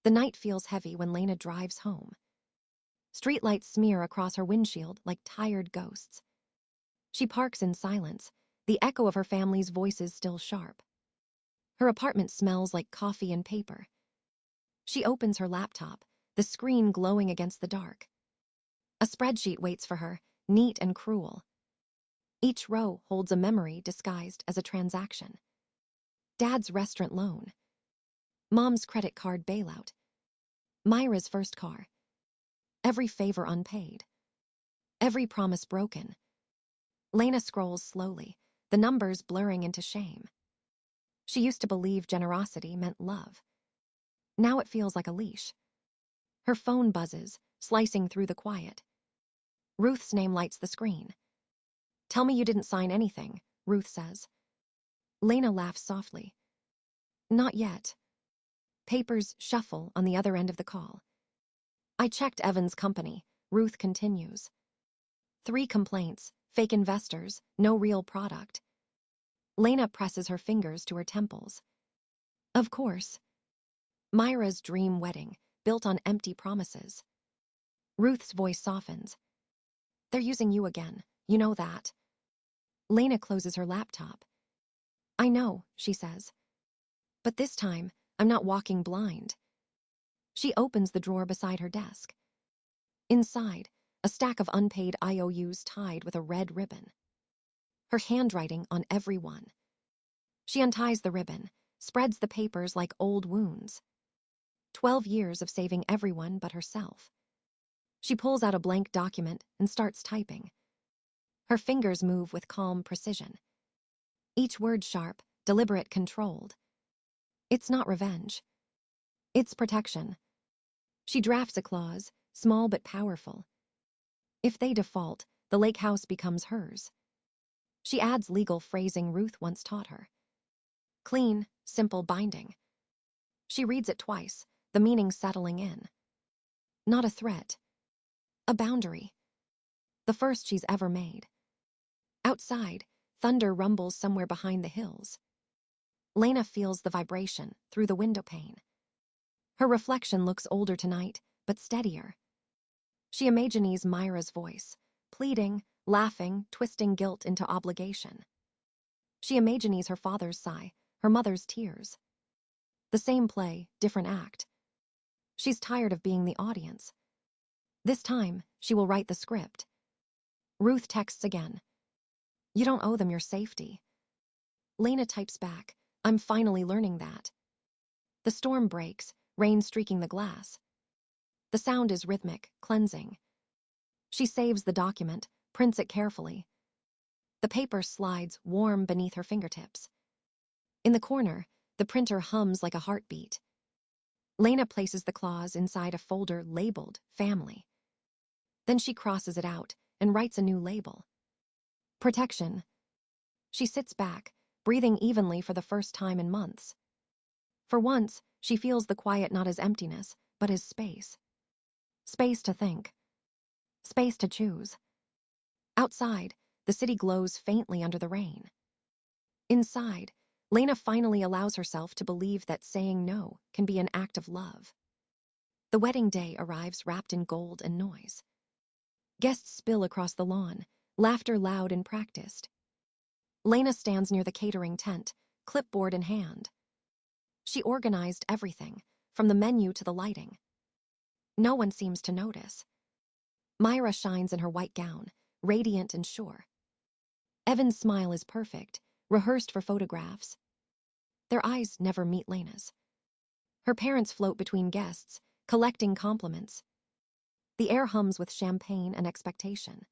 The night feels heavy when Lena drives home. Streetlights smear across her windshield like tired ghosts. She parks in silence, the echo of her family's voices still sharp. Her apartment smells like coffee and paper. She opens her laptop, the screen glowing against the dark. A spreadsheet waits for her, neat and cruel. Each row holds a memory disguised as a transaction. Dad's restaurant loan. Mom's credit card bailout. Myra's first car. Every favor unpaid. Every promise broken. Lena scrolls slowly, the numbers blurring into shame. She used to believe generosity meant love. Now it feels like a leash. Her phone buzzes, slicing through the quiet. Ruth's name lights the screen. "Tell me you didn't sign anything," Ruth says. Lena laughs softly. "Not yet." Papers shuffle on the other end of the call. "I checked Evan's company," Ruth continues. 3 complaints, fake investors, no real product. Lena presses her fingers to her temples. Of course. Myra's dream wedding, built on empty promises. Ruth's voice softens. "They're using you again, you know that." Lena closes her laptop. "I know," she says. "But this time, I'm not walking blind." She opens the drawer beside her desk. Inside, a stack of unpaid IOUs tied with a red ribbon. Her handwriting on every one. She unties the ribbon, spreads the papers like old wounds. 12 years of saving everyone but herself. She pulls out a blank document and starts typing. Her fingers move with calm precision. Each word sharp, deliberate, controlled. It's not revenge. It's protection. She drafts a clause, small but powerful. If they default, the lake house becomes hers. She adds legal phrasing Ruth once taught her. Clean, simple binding. She reads it twice, the meaning settling in. Not a threat. A boundary. The first she's ever made. Outside, thunder rumbles somewhere behind the hills. Lena feels the vibration through the window pane. Her reflection looks older tonight, but steadier. She imagines Myra's voice, pleading, laughing, twisting guilt into obligation. She imagines her father's sigh, her mother's tears. The same play, different act. She's tired of being the audience. This time, she will write the script. Ruth texts again. "You don't owe them your safety." Lena types back, "I'm finally learning that." The storm breaks, rain streaking the glass. The sound is rhythmic, cleansing. She saves the document, prints it carefully. The paper slides warm beneath her fingertips. In the corner, the printer hums like a heartbeat. Lena places the clause inside a folder labeled Family. Then she crosses it out and writes a new label. Protection. She sits back, breathing evenly for the first time in months. For once, she feels the quiet not as emptiness, but as space. Space to think. Space to choose. Outside, the city glows faintly under the rain. Inside, Lena finally allows herself to believe that saying no can be an act of love. The wedding day arrives wrapped in gold and noise. Guests spill across the lawn, laughter loud and practiced. Lena stands near the catering tent, clipboard in hand. She organized everything, from the menu to the lighting. No one seems to notice. Myra shines in her white gown, radiant and sure. Evan's smile is perfect, rehearsed for photographs. Their eyes never meet Lena's. Her parents float between guests, collecting compliments. The air hums with champagne and expectation.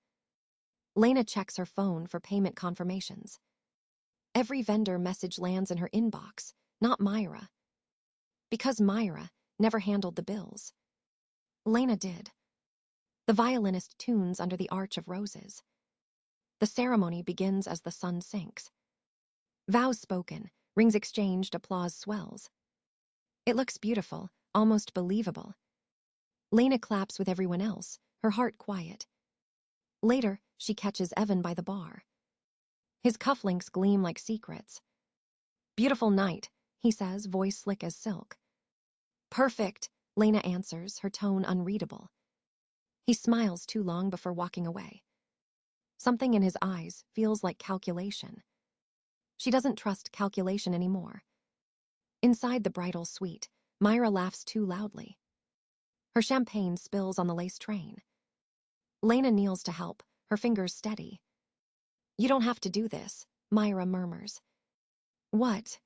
Lena checks her phone for payment confirmations. Every vendor message lands in her inbox, not Myra. Because Myra never handled the bills. Lena did. The violinist tunes under the arch of roses. The ceremony begins as the sun sinks. Vows spoken, rings exchanged, applause swells. It looks beautiful, almost believable. Lena claps with everyone else, her heart quiet. Later, she catches Evan by the bar. His cufflinks gleam like secrets. "Beautiful night," he says, voice slick as silk. "Perfect," Lena answers, her tone unreadable. He smiles too long before walking away. Something in his eyes feels like calculation. She doesn't trust calculation anymore. Inside the bridal suite, Myra laughs too loudly. Her champagne spills on the lace train. Lena kneels to help, her fingers steady. "You don't have to do this," Myra murmurs. "What?"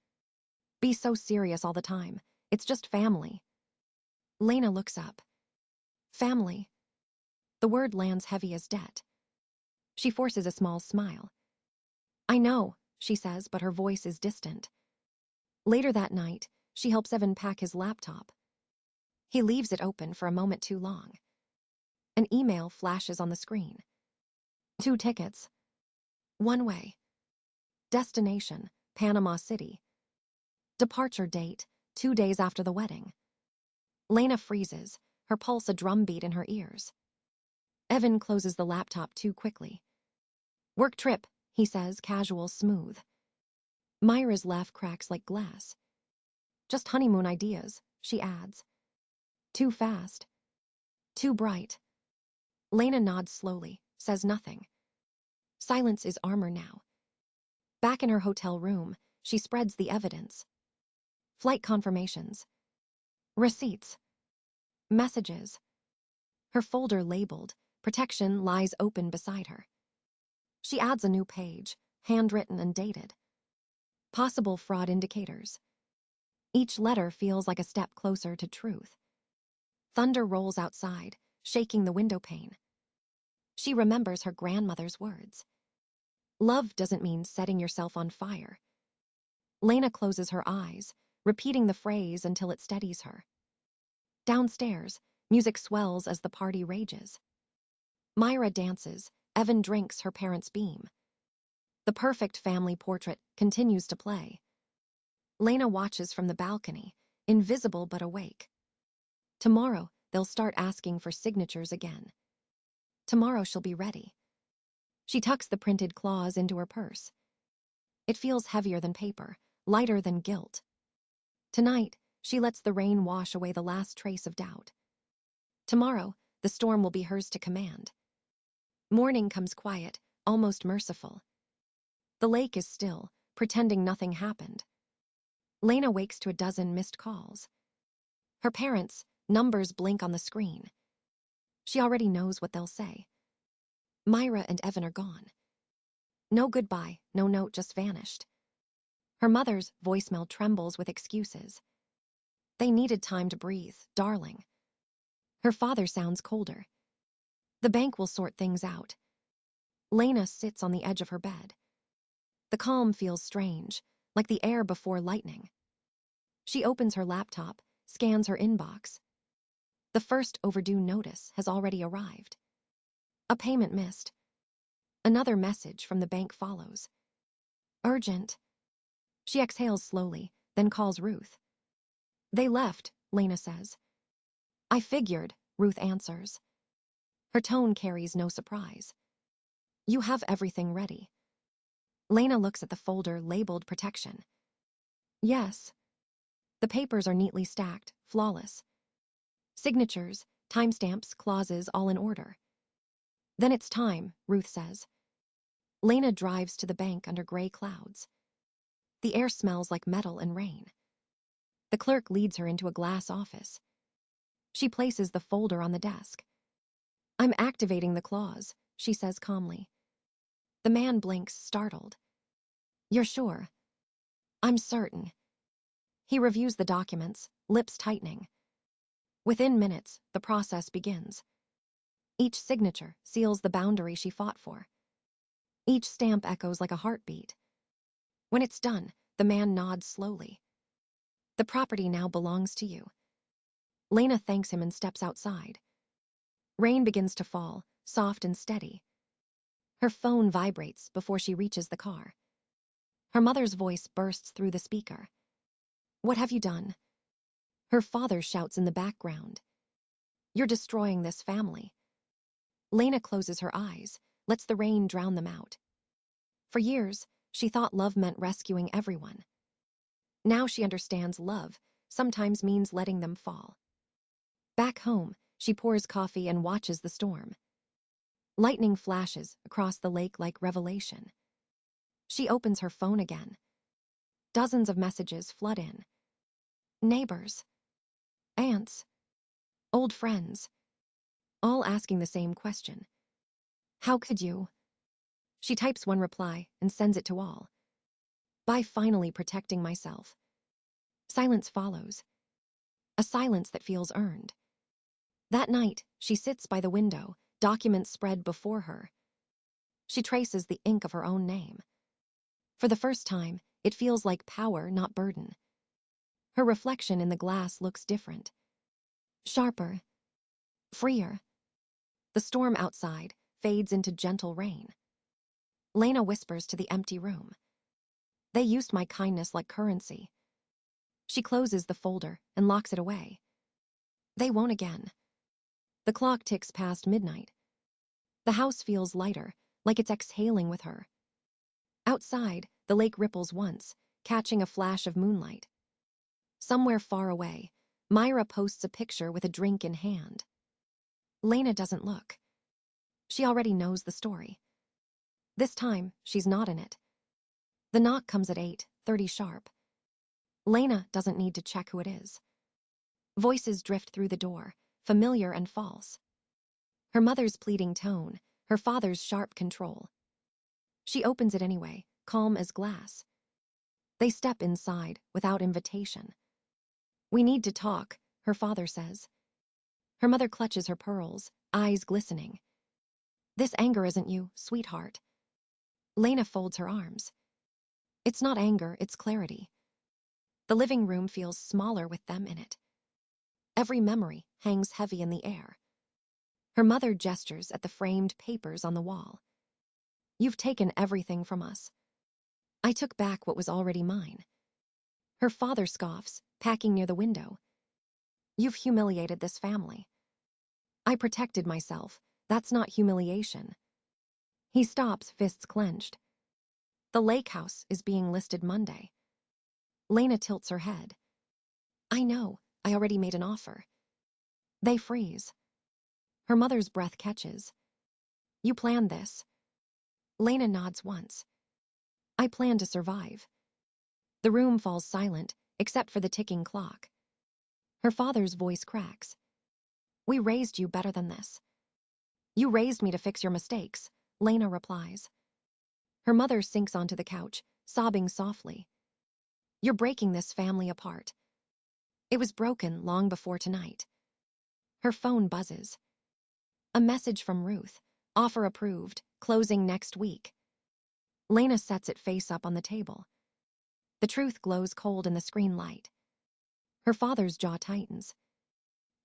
"Be so serious all the time. It's just family." Lena looks up. Family. The word lands heavy as debt. She forces a small smile. "I know," she says, but her voice is distant. Later that night, she helps Evan pack his laptop. He leaves it open for a moment too long. An email flashes on the screen. 2 tickets. One way. Destination, Panama City. Departure date, 2 days after the wedding. Lena freezes, her pulse a drumbeat in her ears. Evan closes the laptop too quickly. "Work trip," he says, casual, smooth. Myra's laugh cracks like glass. "Just honeymoon ideas," she adds. "Too fast. Too bright." Lena nods slowly, says nothing. Silence is armor now. Back in her hotel room, she spreads the evidence. Flight confirmations. Receipts. Messages. Her folder labeled "Protection" lies open beside her. She adds a new page, handwritten and dated. Possible fraud indicators. Each letter feels like a step closer to truth. Thunder rolls outside, shaking the window pane. She remembers her grandmother's words. Love doesn't mean setting yourself on fire. Lena closes her eyes, repeating the phrase until it steadies her. Downstairs, music swells as the party rages. Myra dances, Evan drinks her parents' beam. The perfect family portrait continues to play. Lena watches from the balcony, invisible but awake. Tomorrow, they'll start asking for signatures again. Tomorrow she'll be ready. She tucks the printed clause into her purse. It feels heavier than paper, lighter than guilt. Tonight, she lets the rain wash away the last trace of doubt. Tomorrow, the storm will be hers to command. Morning comes quiet, almost merciful. The lake is still, pretending nothing happened. Lena wakes to a dozen missed calls. Her parents, numbers blink on the screen. She already knows what they'll say. Myra and Evan are gone. No goodbye, no note, just vanished. Her mother's voicemail trembles with excuses. "They needed time to breathe, darling." Her father sounds colder. "The bank will sort things out." Lena sits on the edge of her bed. The calm feels strange, like the air before lightning. She opens her laptop, scans her inbox. The first overdue notice has already arrived. A payment missed. Another message from the bank follows. Urgent. She exhales slowly, then calls Ruth. "They left," Lena says. "I figured," Ruth answers. Her tone carries no surprise. "You have everything ready." Lena looks at the folder labeled "Protection." "Yes." The papers are neatly stacked, flawless. Signatures, timestamps, clauses, all in order. "Then it's time," Ruth says. Lena drives to the bank under gray clouds. The air smells like metal and rain. The clerk leads her into a glass office. She places the folder on the desk. "I'm activating the clause," she says calmly. The man blinks, startled. "You're sure?" "I'm certain." He reviews the documents, lips tightening. Within minutes, the process begins. Each signature seals the boundary she fought for. Each stamp echoes like a heartbeat. When it's done, the man nods slowly. "The property now belongs to you." Lena thanks him and steps outside. Rain begins to fall, soft and steady. Her phone vibrates before she reaches the car. Her mother's voice bursts through the speaker. "What have you done?" Her father shouts in the background. "You're destroying this family." Lena closes her eyes, lets the rain drown them out. For years, she thought love meant rescuing everyone. Now she understands love sometimes means letting them fall. Back home, she pours coffee and watches the storm. Lightning flashes across the lake like revelation. She opens her phone again. Dozens of messages flood in. Neighbors, aunts, old friends, all asking the same question. How could you? She types one reply and sends it to all. By finally protecting myself. Silence follows. A silence that feels earned. That night, she sits by the window, documents spread before her. She traces the ink of her own name. For the first time, it feels like power, not burden. Her reflection in the glass looks different. Sharper. Freer. The storm outside fades into gentle rain. Lena whispers to the empty room. They used my kindness like currency. She closes the folder and locks it away. They won't again. The clock ticks past midnight. The house feels lighter, like it's exhaling with her. Outside, the lake ripples once, catching a flash of moonlight. Somewhere far away, Myra posts a picture with a drink in hand. Lena doesn't look. She already knows the story. This time, she's not in it. The knock comes at 8:30 sharp. Lena doesn't need to check who it is. Voices drift through the door, familiar and false. Her mother's pleading tone, her father's sharp control. She opens it anyway, calm as glass. They step inside without invitation. We need to talk, her father says. Her mother clutches her pearls, eyes glistening. This anger isn't you, sweetheart. Lena folds her arms. It's not anger, it's clarity. The living room feels smaller with them in it. Every memory hangs heavy in the air. Her mother gestures at the framed papers on the wall. You've taken everything from us. I took back what was already mine. Her father scoffs, packing near the window. You've humiliated this family. I protected myself. That's not humiliation. He stops, fists clenched. The lake house is being listed Monday. Lena tilts her head. I know, I already made an offer. They freeze. Her mother's breath catches. You planned this. Lena nods once. I plan to survive. The room falls silent, except for the ticking clock. Her father's voice cracks. We raised you better than this. You raised me to fix your mistakes, Lena replies. Her mother sinks onto the couch, sobbing softly. You're breaking this family apart. It was broken long before tonight. Her phone buzzes. A message from Ruth. Offer approved, closing next week. Lena sets it face up on the table. The truth glows cold in the screen light. Her father's jaw tightens.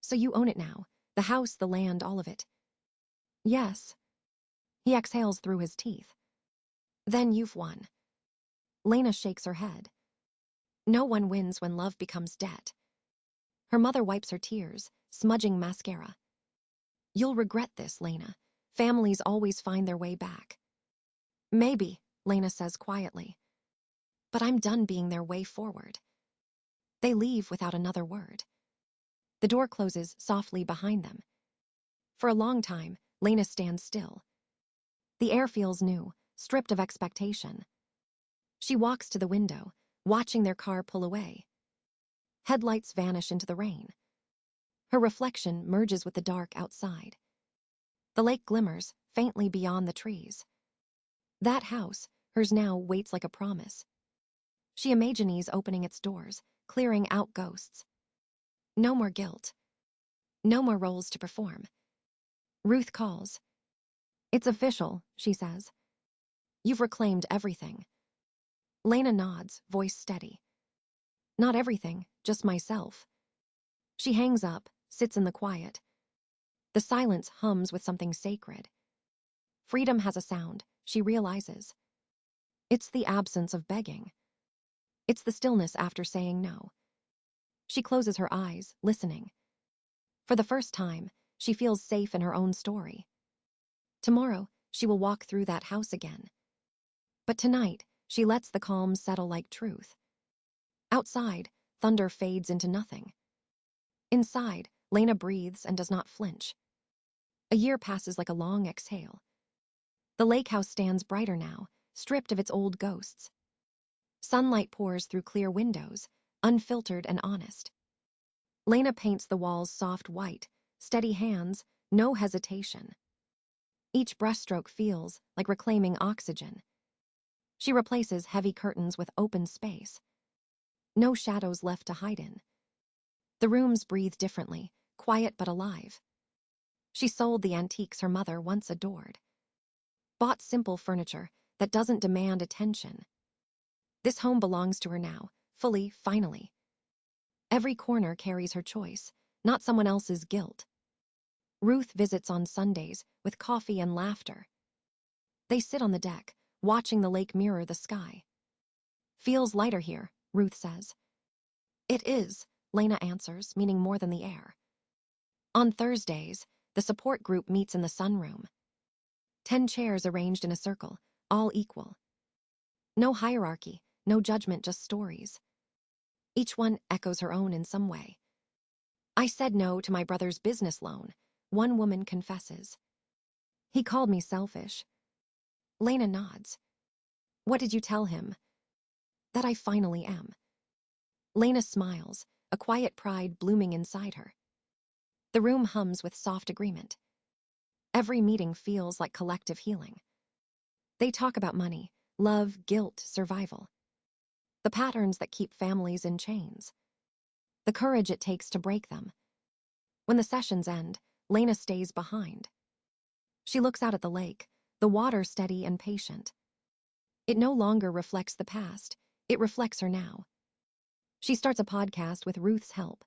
So you own it now, the house, the land, all of it. Yes. He exhales through his teeth. Then you've won. Lena shakes her head. No one wins when love becomes debt. Her mother wipes her tears, smudging mascara. You'll regret this, Lena. Families always find their way back. Maybe, Lena says quietly. But I'm done being their way forward. They leave without another word. The door closes softly behind them. For a long time, Lena stands still. The air feels new, stripped of expectation. She walks to the window, watching their car pull away. Headlights vanish into the rain. Her reflection merges with the dark outside. The lake glimmers faintly beyond the trees. That house, hers now, waits like a promise. She imagines opening its doors, clearing out ghosts. No more guilt. No more roles to perform. Ruth calls. It's official, she says. You've reclaimed everything. Lena nods, voice steady. Not everything, just myself. She hangs up, sits in the quiet. The silence hums with something sacred. Freedom has a sound, she realizes. It's the absence of begging. It's the stillness after saying no. She closes her eyes, listening. For the first time, she feels safe in her own story. Tomorrow, she will walk through that house again. But tonight, she lets the calm settle like truth. Outside, thunder fades into nothing. Inside, Lena breathes and does not flinch. A year passes like a long exhale. The lake house stands brighter now, stripped of its old ghosts. Sunlight pours through clear windows, unfiltered and honest. Lena paints the walls soft white, steady hands, no hesitation. Each brushstroke feels like reclaiming oxygen. She replaces heavy curtains with open space. No shadows left to hide in. The rooms breathe differently, quiet but alive. She sold the antiques her mother once adored. Bought simple furniture that doesn't demand attention. This home belongs to her now, fully, finally. Every corner carries her choice, not someone else's guilt. Ruth visits on Sundays with coffee and laughter. They sit on the deck, watching the lake mirror the sky. Feels lighter here, Ruth says. It is, Lena answers, meaning more than the air. On Thursdays, the support group meets in the sunroom. 10 chairs arranged in a circle, all equal. No hierarchy, no judgment, just stories. Each one echoes her own in some way. I said no to my brother's business loan, one woman confesses. He called me selfish. Lena nods. What did you tell him? That I finally am. Lena smiles, a quiet pride blooming inside her. The room hums with soft agreement. Every meeting feels like collective healing. They talk about money, love, guilt, survival. The patterns that keep families in chains. The courage it takes to break them. When the sessions end, Lena stays behind. She looks out at the lake, the water steady and patient. It no longer reflects the past, it reflects her now. She starts a podcast with Ruth's help.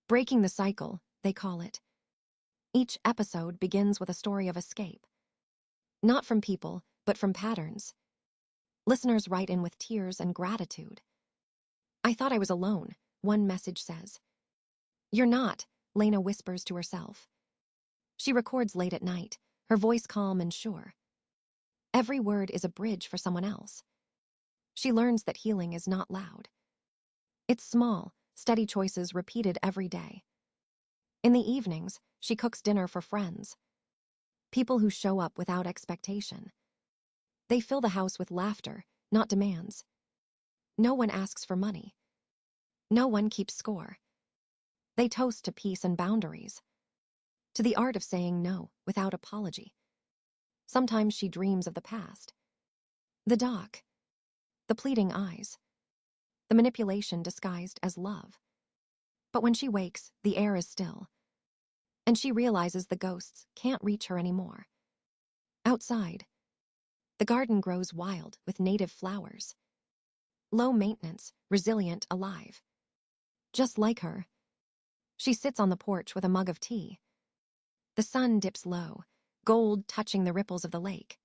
Breaking the Cycle, they call it. Each episode begins with a story of escape. Not from people, but from patterns. Listeners write in with tears and gratitude. I thought I was alone, one message says. You're not, Lena whispers to herself. She records late at night, her voice calm and sure. Every word is a bridge for someone else. She learns that healing is not loud. It's small, steady choices repeated every day. In the evenings, she cooks dinner for friends. People who show up without expectation. They fill the house with laughter, not demands. No one asks for money. No one keeps score. They toast to peace and boundaries. To the art of saying no without apology. Sometimes she dreams of the past. The dock. The pleading eyes. The manipulation disguised as love. But when she wakes, the air is still. And she realizes the ghosts can't reach her anymore. Outside, the garden grows wild with native flowers. Low maintenance, resilient, alive. Just like her. She sits on the porch with a mug of tea. The sun dips low, gold touching the ripples of the lake.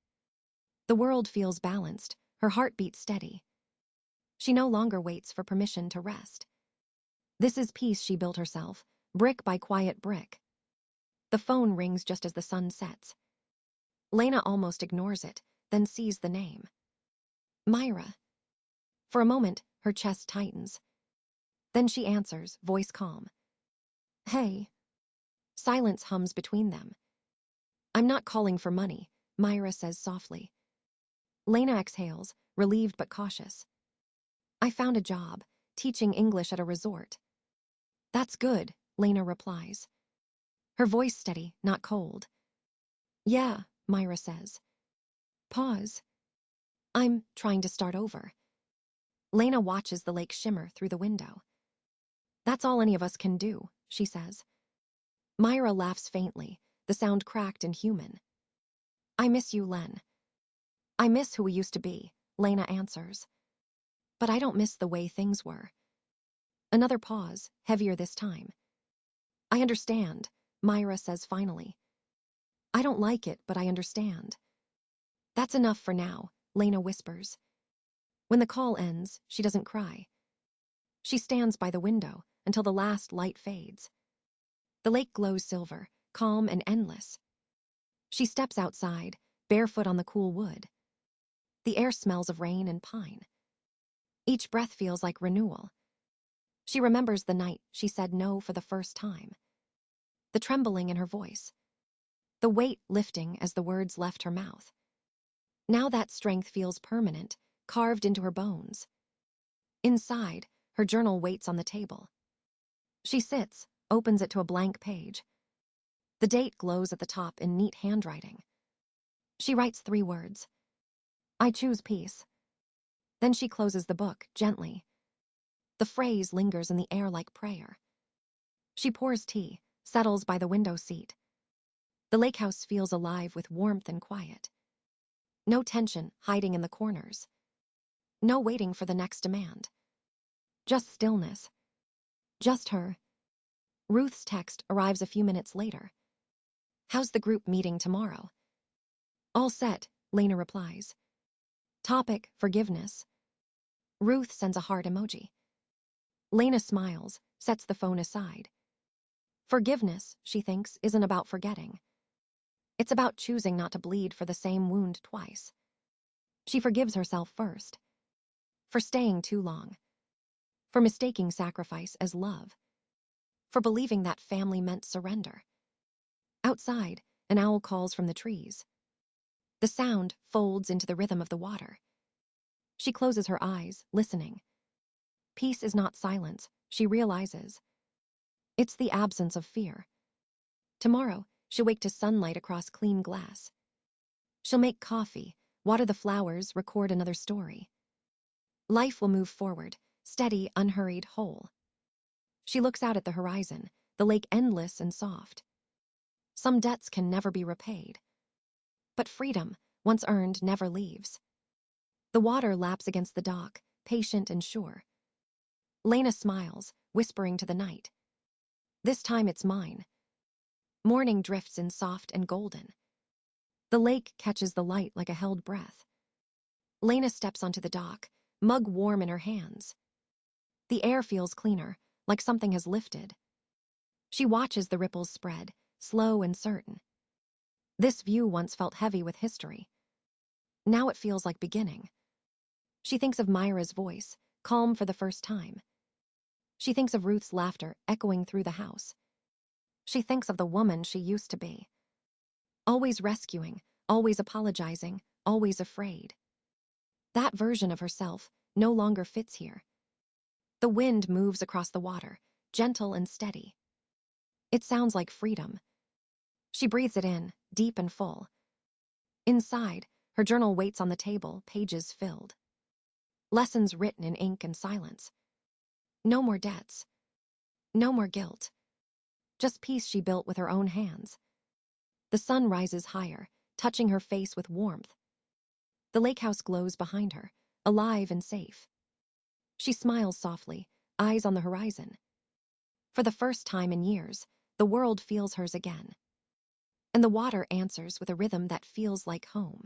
The world feels balanced, her heart beats steady. She no longer waits for permission to rest. This is peace she built herself, brick by quiet brick. The phone rings just as the sun sets. Lena almost ignores it, then sees the name. Myra. For a moment, her chest tightens. Then she answers, voice calm. Hey. Silence hums between them. I'm not calling for money, Myra says softly. Lena exhales, relieved but cautious. I found a job, teaching English at a resort. That's good, Lena replies. Her voice steady, not cold. Yeah, Myra says. Pause. I'm trying to start over. Lena watches the lake shimmer through the window. That's all any of us can do, she says. Myra laughs faintly, the sound cracked and human. I miss you, Len. I miss who we used to be, Lena answers. But I don't miss the way things were. Another pause, heavier this time. I understand, Myra says finally. I don't like it, but I understand. That's enough for now, Lena whispers. When the call ends, she doesn't cry. She stands by the window until the last light fades. The lake glows silver, calm and endless. She steps outside, barefoot on the cool wood. The air smells of rain and pine. Each breath feels like renewal. She remembers the night she said no for the first time. the trembling in her voice, the weight lifting as the words left her mouth. Now that strength feels permanent, carved into her bones. Inside, her journal waits on the table. She sits, opens it to a blank page. The date glows at the top in neat handwriting. She writes 3 words. I choose peace. Then she closes the book, gently. The phrase lingers in the air like prayer. She pours tea, settles by the window seat. The lake house feels alive with warmth and quiet. No tension hiding in the corners. No waiting for the next demand. Just stillness. Just her. Ruth's text arrives a few minutes later. How's the group meeting tomorrow? All set, Lena replies. Topic, forgiveness. Ruth sends a heart emoji. Lena smiles, sets the phone aside. Forgiveness, she thinks, isn't about forgetting. It's about choosing not to bleed for the same wound twice. She forgives herself first. For staying too long. For mistaking sacrifice as love. For believing that family meant surrender. Outside, an owl calls from the trees. The sound folds into the rhythm of the water. She closes her eyes, listening. Peace is not silence, she realizes. It's the absence of fear. Tomorrow, she'll wake to sunlight across clean glass. She'll make coffee, water the flowers, record another story. Life will move forward, steady, unhurried, whole. She looks out at the horizon, the lake endless and soft. Some debts can never be repaid. But freedom, once earned, never leaves. The water laps against the dock, patient and sure. Lena smiles, whispering to the night. This time it's mine. Morning drifts in soft and golden. The lake catches the light like a held breath. Lena steps onto the dock, mug warm in her hands. The air feels cleaner, like something has lifted. She watches the ripples spread, slow and certain. This view once felt heavy with history. Now it feels like beginning. She thinks of Myra's voice, calm for the first time. She thinks of Ruth's laughter echoing through the house. She thinks of the woman she used to be. Always rescuing, always apologizing, always afraid. That version of herself no longer fits here. The wind moves across the water, gentle and steady. It sounds like freedom. She breathes it in, deep and full. Inside, her journal waits on the table, pages filled. Lessons written in ink and silence. No more debts. No more guilt. Just peace she built with her own hands. The sun rises higher, touching her face with warmth. The lake house glows behind her, alive and safe. She smiles softly, eyes on the horizon. For the first time in years, the world feels hers again. And the water answers with a rhythm that feels like home.